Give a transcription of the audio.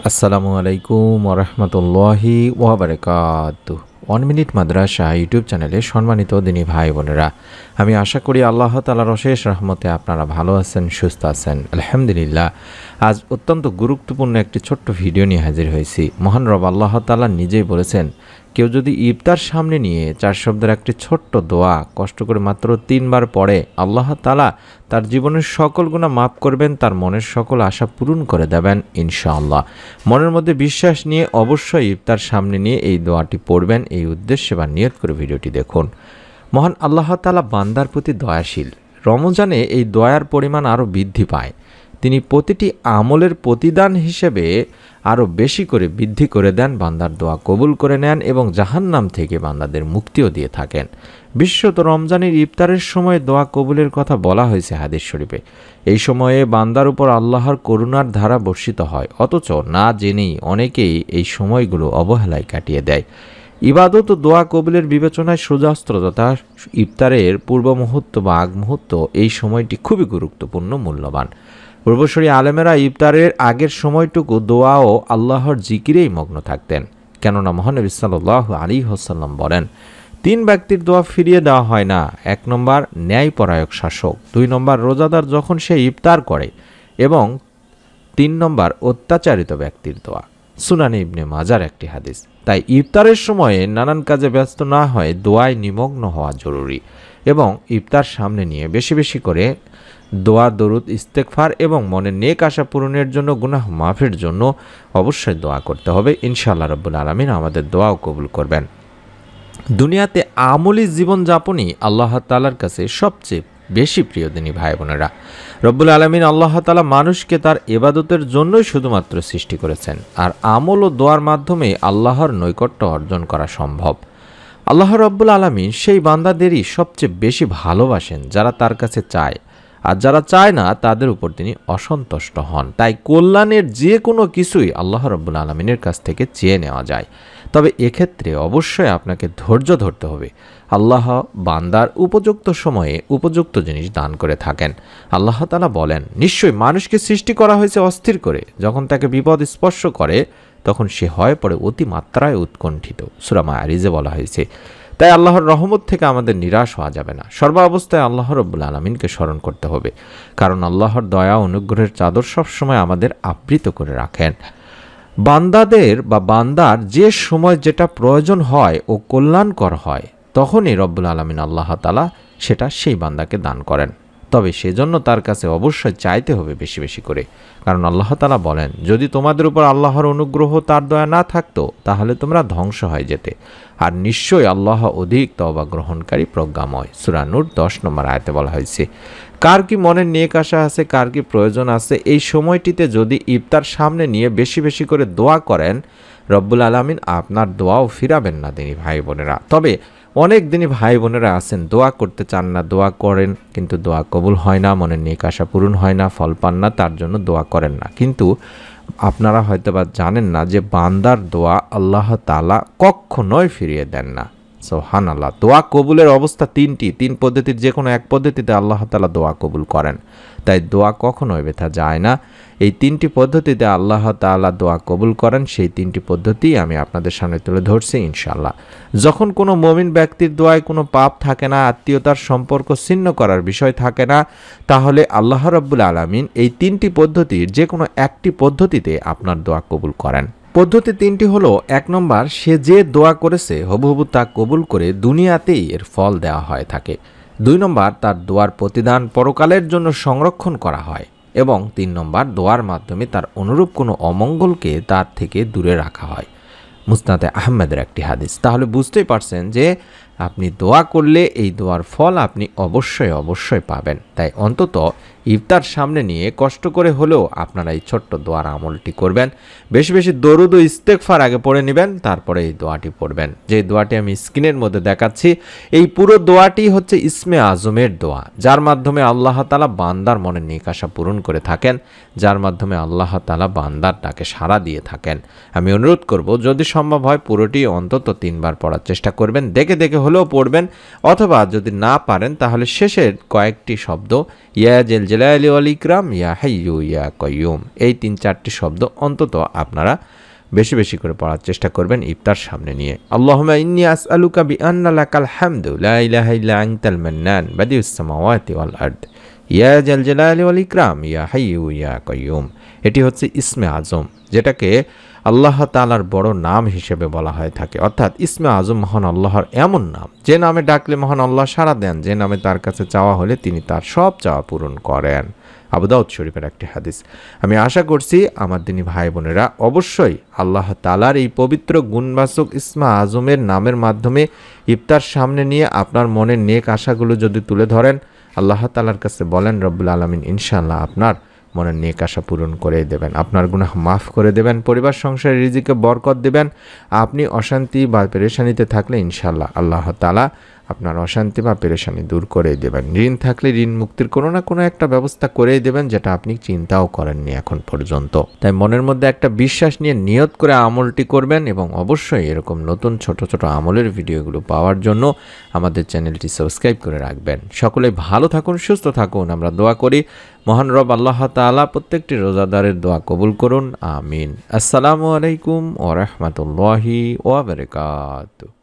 আসসালামু আলাইকুম ওরহমতুল্লাহি ওয়াবারাকাতুহ। 1 মিনিট মাদ্রাসা ইউটিউব চ্যানেলে সম্মানিত দিনী ভাই বোনেরা, আমি আশা করি আল্লাহ তাআলার অশেষ রহমতে আপনারা ভালো আছেন, সুস্থ আছেন। আলহামদুলিল্লাহ। আজ অত্যন্ত গুরুত্বপূর্ণ একটি ছোট্ট ভিডিও নিয়ে হাজির হয়েছি। মহান রব আল্লাহ তাআলা নিজেই বলেছেন, কেউ যদি ইফতার সামনে নিয়ে 4 শব্দের একটি ছোট্ট দোয়া কষ্ট করে মাত্র 3 বার পড়ে, আল্লাহ তাআলা তার জীবনের সকল গুনাহ মাফ করবেন, তার মনের সকল আশা পূরণ করে দেবেন ইনশাআল্লাহ। মনের মধ্যে বিশ্বাস নিয়ে অবশ্যই ইফতার সামনে নিয়ে এই দোয়াটি পড়বেন। এই উদ্দেশ্যে বা নিয়ত করে ভিডিওটি দেখুন। মহান আল্লাহ তাআলা বান্দার প্রতি দয়াশীল। রমজানে এই দয়ার পরিমাণ আরও বৃদ্ধি পায়। তিনি প্রতিটি আমলের প্রতিদান হিসেবে আরও বেশি করে বৃদ্ধি করে দেন, বান্দার দোয়া কবুল করে নেন এবং জাহান্নাম থেকে বান্দাদের মুক্তিও দিয়ে থাকেন। বিশেষত রমজানের ইফতারের সময় দোয়া কবুলের কথা বলা হয়েছে হাদিস শরীফে। এই সময়ে বান্দার উপর আল্লাহর করুণার ধারা বর্ষিত হয়, অথচ না জেনেই অনেকেই এই সময়গুলো অবহেলায় কাটিয়ে দেয়। ইবাদত ও দোয়া কবুলের বিবেচনায় সূর্যাস্ত তথা ইফতারের পূর্ব মুহূর্ত বা আগ মুহূর্ত, এই সময়টি খুবই গুরুত্বপূর্ণ, মূল্যবান। পূর্বসরী আলেমেরা ইফতারের আগের সময়টুকু দোয়া ও আল্লাহর জিকিরেই মগ্ন থাকতেন। কেননা মহানবী সাল্লাল্লাহু আলাইহি ওয়াসাল্লাম বলেন, 3 ব্যক্তির দোয়া ফিরিয়ে দেওয়া হয় না। 1 নম্বর ন্যায়পরায়ক শাসক, 2 নম্বর রোজাদার যখন সে ইফতার করে, এবং 3 নম্বর অত্যাচারিত ব্যক্তির দোয়া। সুনানে ইবনে মাজার একটি হাদিস। তাই ইফতারের সময়ে নানান কাজে ব্যস্ত না হয়ে দোয়ায় নিমগ্ন হওয়া জরুরি, এবং ইফতার সামনে নিয়ে বেশি বেশি করে দোয়া, দরুদ, ইস্তেগফার এবং মনের নেক আশা পূরণের জন্য, গুনাহ মাফের জন্য অবশ্যই দোয়া করতে হবে। ইনশাআল্লাহ রাব্বুল আলামিন আমাদের দোয়াও কবুল করবেন। দুনিয়াতে আমলি জীবনযাপনই আল্লাহ তাআলার কাছে সবচেয়ে বেশি প্রিয় দিনী ভাই বোনেরা। রব্বুল আলামিন আল্লাহ তাআলা মানুষকে তার ইবাদতের জন্যই শুধুমাত্র সৃষ্টি করেছেন, আর আমল ও দোয়ার মাধ্যমে আল্লাহর নৈকট্য অর্জন করা সম্ভব। আল্লাহ রব্বুল আলামিন সেই বান্দাদেরই সবচেয়ে বেশি ভালোবাসেন যারা তার কাছে চায়, আর যারা চায় না তাদের উপর তিনি অসন্তুষ্ট হন। তাই কল্যাণের যে কোনো কিছুই আল্লাহ রব্বুল আলামিনের কাছ থেকে চেয়ে নেওয়া যায়, তবে এক্ষেত্রে অবশ্যই আপনাকে ধৈর্য ধরতে হবে। আল্লাহ বান্দার উপযুক্ত সময়ে উপযুক্ত জিনিস দান করে থাকেন। আল্লাহ তাআলা বলেন, নিশ্চয়ই মানুষকে সৃষ্টি করা হয়েছে অস্থির করে, যখন তাকে বিপদ স্পর্শ করে তখন সে হয়ে পড়ে অতিমাত্রায় উৎকণ্ঠিত। সূরা মাআরিজে বলা হয়েছে। তাই আল্লাহর রহমত থেকে আমাদের নিরাশ হওয়া যাবে না। সর্বাবস্থায় আল্লাহ রাব্বুল আলামিনকে স্মরণ করতে হবে, কারণ আল্লাহর দয়া অনুগ্রহের চাদর সবসময় আমাদের আবৃত করে রাখেন। বান্দাদের বা বান্দার যে সময় যেটা প্রয়োজন হয় ও কল্যাণকর হয়, তখনই রব্বুল আলামিন আল্লাহ তাআলা সেটা সেই বান্দাকে দান করেন। তবে সেজন্য তার কাছে অবশ্যই চাইতে হবে বেশি বেশি করে, কারণ আল্লাহ তাআলা বলেন, যদি তোমাদের উপর আল্লাহর অনুগ্রহ, তার দয়া না থাকতো তাহলে তোমরা ধ্বংস হয়ে যেতে, আর নিশ্চয়ই আল্লাহ অধিক তওবা গ্রহণকারী, প্রজ্ঞাময়। সূরা নূর 10 নম্বর আয়াতে বলা হয়েছে। কার কি মনের নেক আশা আছে, কার কি প্রয়োজন আছে, এই সময়টিতে যদি ইফতার সামনে নিয়ে বেশি বেশি করে দোয়া করেন, রব্বুল আলামিন আপনার দোয়াও ফিরাবেন না দিনী ভাই বোনেরা। তবে অনেক দিনই ভাই বোনেরা আছেন, দোয়া করতে চান না, দোয়া করেন কিন্তু দোয়া কবুল হয় না, মনের নেক আশা পূরণ হয় না, ফল পান না, তার জন্য দোয়া করেন না। কিন্তু আপনারা হয়তোবা জানেন না যে বান্দার দোয়া আল্লাহ তাআলা কখনোই ফিরিয়ে দেন না। সুবহানাল্লাহ। দোয়া কবুলের অবস্থা 3টি, 3 পদ্ধতির যে কোনো এক পদ্ধতিতে আল্লাহ তাআলা দোয়া কবুল করেন। তাই দোয়া কখনোই ব্যথা যায় না। এই 3টি পদ্ধতিতে আল্লাহ তাআলা দোয়া কবুল করেন, সেই 3টি পদ্ধতি আমি আপনাদের সামনে তুলে ধরছি ইনশাআল্লাহ। যখন কোনো মুমিন ব্যক্তির দোয়ায় কোনো পাপ থাকে না, আত্মীয়তার সম্পর্ক ছিন্ন করার বিষয় থাকে না, তাহলে আল্লাহ রাব্বুল আলামিন এই 3টি পদ্ধতির যে কোনো একটি পদ্ধতিতে আপনার দোয়া কবুল করেন। পদ্ধতি 3টি হলো, 1 নম্বর, সে যে দোয়া করেছে হুবহু তা কবুল করে দুনিয়াতেই এর ফল দেওয়া হয় থাকে। 2 নম্বর, তার দোয়ার প্রতিদান পরকালের জন্য সংরক্ষণ করা হয়। এবং 3 নম্বর, দোয়ার মাধ্যমে তার অনুরূপ কোনো অমঙ্গলকে তার থেকে দূরে রাখা হয়। মুসনাদে আহমেদের একটি হাদিস। তাহলে বুঝতেই পারছেন যে আপনি দোয়া করলে এই দোয়ার ফল আপনি অবশ্যই অবশ্যই পাবেন। তাই অন্তত ইফতার সামনে নিয়ে কষ্ট করে হলেও আপনারা এই ছোট্ট দোয়ার আমলটি করবেন। বেশি বেশি দরুদ ও ইস্তেগফার আগে পড়ে নেবেন, তারপরে এই দোয়াটি পড়বেন। যে দোয়াটি আমি স্ক্রিনের মধ্যে দেখাচ্ছি, এই পুরো দোয়াটি হচ্ছে ইসমে আজমের দোয়া, যার মাধ্যমে আল্লাহ তাআলা বান্দার মনের নেক আশা পূরণ করে থাকেন, যার মাধ্যমে আল্লাহ তাআলা বান্দার ডাকে সাড়া দিয়ে থাকেন। আমি অনুরোধ করব, যদি সম্ভব হয় পুরোটি অন্তত 3 বার পড়ার চেষ্টা করবেন। দেখে দেখে হলেও হলেও পড়বেন, অথবা যদি না পারেন তাহলে শেষের কয়েকটি শব্দ ইয়া জেল জেলালি ওয়াল ইকরাম, ইয়া হাইয়ু ইয়া কাইয়ুম, এই ৩-৪টি শব্দ অন্তত আপনারা বেশি বেশি করে পড়ার চেষ্টা করবেন ইফতার সামনে নিয়ে। আল্লাহুম্মা ইন্নী আসআলুকা বিআন্না লাকাল হামদু লা ইলাহা ইল্লা আনতাল মান্নান বাদিউস সামাওয়াতি ওয়াল আরদ ইয়া জাল জালালি ওয়াল ইকরাম ইয়া হাইয়ু ইয়া কাইয়ুম। এটি হচ্ছে ইসমে আজম, যেটাকে আল্লাহ তাআলার বড় নাম হিসেবে বলা হয়ে থাকে। অর্থাৎ ইসমে আজম মহান আল্লাহর এমন নাম, যে নামে ডাকলে মহান আল্লাহ সাড়া দেন, যে নামে তার কাছে চাওয়া হলে তিনি তার সব চাওয়া পূরণ করেন। আবু দাউদ শরীফের একটি হাদিস। আমি আশা করছি আমার দিনী ভাই বোনেরা অবশ্যই আল্লাহ তাআলার এই পবিত্র গুণবাচক ইসমে আজমের নামের মাধ্যমে ইফতার সামনে নিয়ে আপনার মনের নেক আশাগুলো যদি তুলে ধরেন, আল্লাহ তাআলার কাছে বলেন, রব্বুল আলামিন ইনশাআল্লাহ আপনার মনের নেক আশা পূরণ করে দেবেন, আপনার গুনাহ মাফ করে দেবেন, পরিবার সংসারে রিজিকে বরকত দেবেন। আপনি অশান্তি বা পেরেশানিতে থাকলে ইনশাআল্লাহ আল্লাহ তাআলা আপনার অশান্তি বা পেরেশানি দূর করে দেবেন। ঋণ থাকলে ঋণ মুক্তির কোনো না কোনো একটা ব্যবস্থা করেই দেবেন, যেটা আপনি চিন্তাও করেননি এখন পর্যন্ত। তাই মনের মধ্যে একটা বিশ্বাস নিয়ে নিয়ত করে আমলটি করবেন, এবং অবশ্যই এরকম নতুন ছোট ছোট আমলের ভিডিওগুলো পাওয়ার জন্য আমাদের চ্যানেলটি সাবস্ক্রাইব করে রাখবেন। সকলে ভালো থাকুন, সুস্থ থাকুন, আমরা দোয়া করি মহান রব আল্লাহ তাআলা প্রত্যেকটি রোজাদারের দোয়া কবুল করুন, আমিন। আসসালামু আলাইকুম ওয়া রাহমাতুল্লাহি ওয়া বারাকাতুহু।